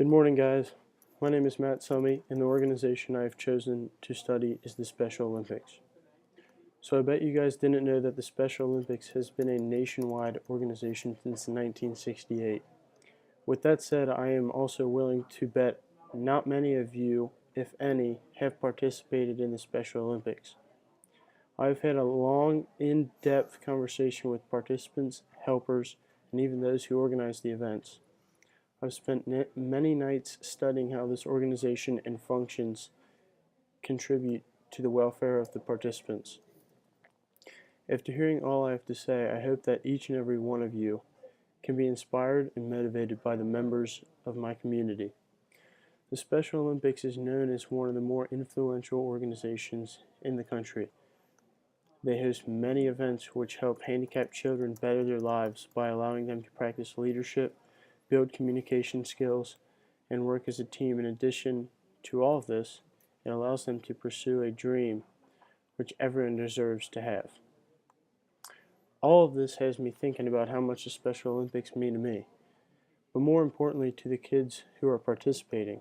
Good morning, guys. My name is Matt Summy, and the organization I have chosen to study is the Special Olympics. So I bet you guys didn't know that the Special Olympics has been a nationwide organization since 1968. With that said, I am also willing to bet not many of you, if any, have participated in the Special Olympics. I've had a long, in-depth conversation with participants, helpers, and even those who organize the events. I've spent many nights studying how this organization and functions contribute to the welfare of the participants. After hearing all I have to say, I hope that each and every one of you can be inspired and motivated by the members of my community. The Special Olympics is known as one of the more influential organizations in the country. They host many events which help handicapped children better their lives by allowing them to practice leadership, build communication skills, and work as a team. In addition to all of this, it allows them to pursue a dream which everyone deserves to have. All of this has me thinking about how much the Special Olympics mean to me, but more importantly to the kids who are participating.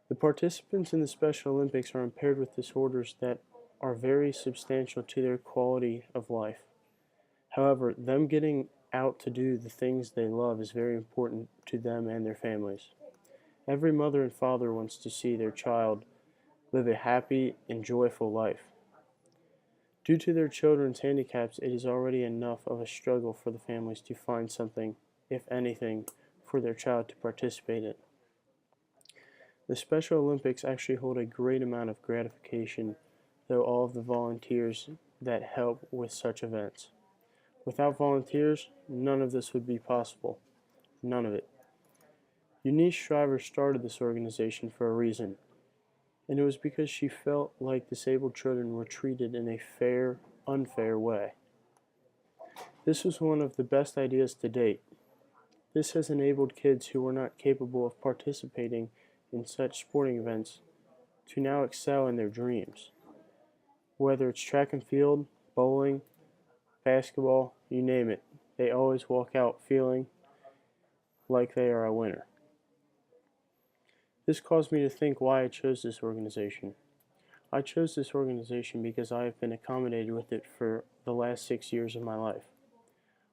The participants in the Special Olympics are impaired with disorders that are very substantial to their quality of life. However, them getting out to do the things they love is very important to them and their families. Every mother and father wants to see their child live a happy and joyful life. Due to their children's handicaps, it is already enough of a struggle for the families to find something, if anything, for their child to participate in. The Special Olympics actually hold a great amount of gratification, though all of the volunteers that help with such events. Without volunteers, none of this would be possible. None of it. Eunice Shriver started this organization for a reason, and it was because she felt like disabled children were treated in a fair, unfair way. This was one of the best ideas to date. This has enabled kids who were not capable of participating in such sporting events to now excel in their dreams. Whether it's track and field, bowling, basketball, you name it, they always walk out feeling like they are a winner. This caused me to think why I chose this organization. I chose this organization because I have been accommodated with it for the last 6 years of my life.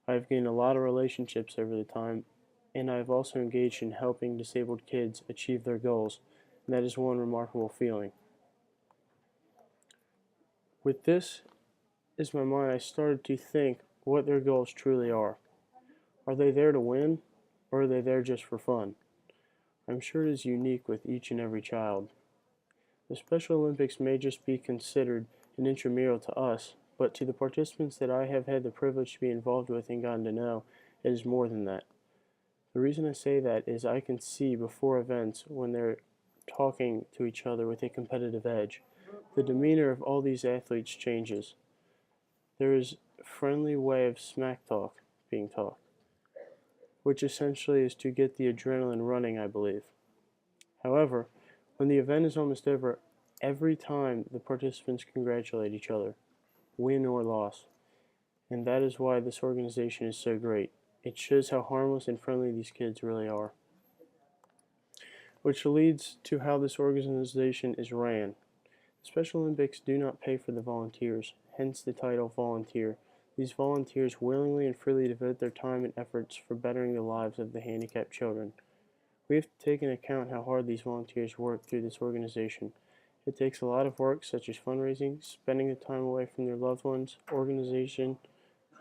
I have gained a lot of relationships over the time, and I have also engaged in helping disabled kids achieve their goals, and that is one remarkable feeling. With this in my mind, I started to think what their goals truly are. Are they there to win, or are they there just for fun? I'm sure it is unique with each and every child. The Special Olympics may just be considered an intramural to us, but to the participants that I have had the privilege to be involved with and gotten to know, it is more than that. The reason I say that is I can see before events when they're talking to each other with a competitive edge, the demeanor of all these athletes changes. There is a friendly way of smack talk being talked, which essentially is to get the adrenaline running, I believe. However, when the event is almost over, every time the participants congratulate each other, win or loss. And that is why this organization is so great. It shows how harmless and friendly these kids really are. Which leads to how this organization is ran. The Special Olympics do not pay for the volunteers, hence the title volunteer. These volunteers willingly and freely devote their time and efforts for bettering the lives of the handicapped children. We have to take into account how hard these volunteers work through this organization. It takes a lot of work, such as fundraising, spending the time away from their loved ones, organization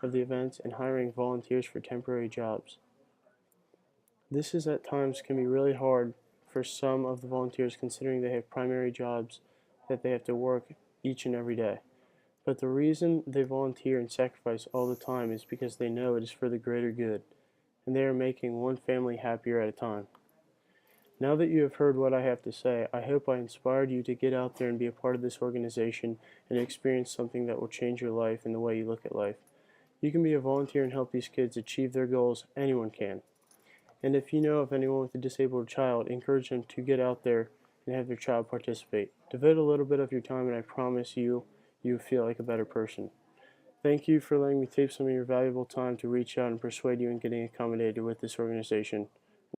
of the events, and hiring volunteers for temporary jobs. This is at times can be really hard for some of the volunteers considering they have primary jobs that they have to work each and every day. But the reason they volunteer and sacrifice all the time is because they know it is for the greater good, and they are making one family happier at a time. Now that you have heard what I have to say, I hope I inspired you to get out there and be a part of this organization and experience something that will change your life and the way you look at life. You can be a volunteer and help these kids achieve their goals. Anyone can. And if you know of anyone with a disabled child, encourage them to get out there and have their child participate. Devote a little bit of your time, and I promise you feel like a better person. Thank you for letting me take some of your valuable time to reach out and persuade you in getting accommodated with this organization.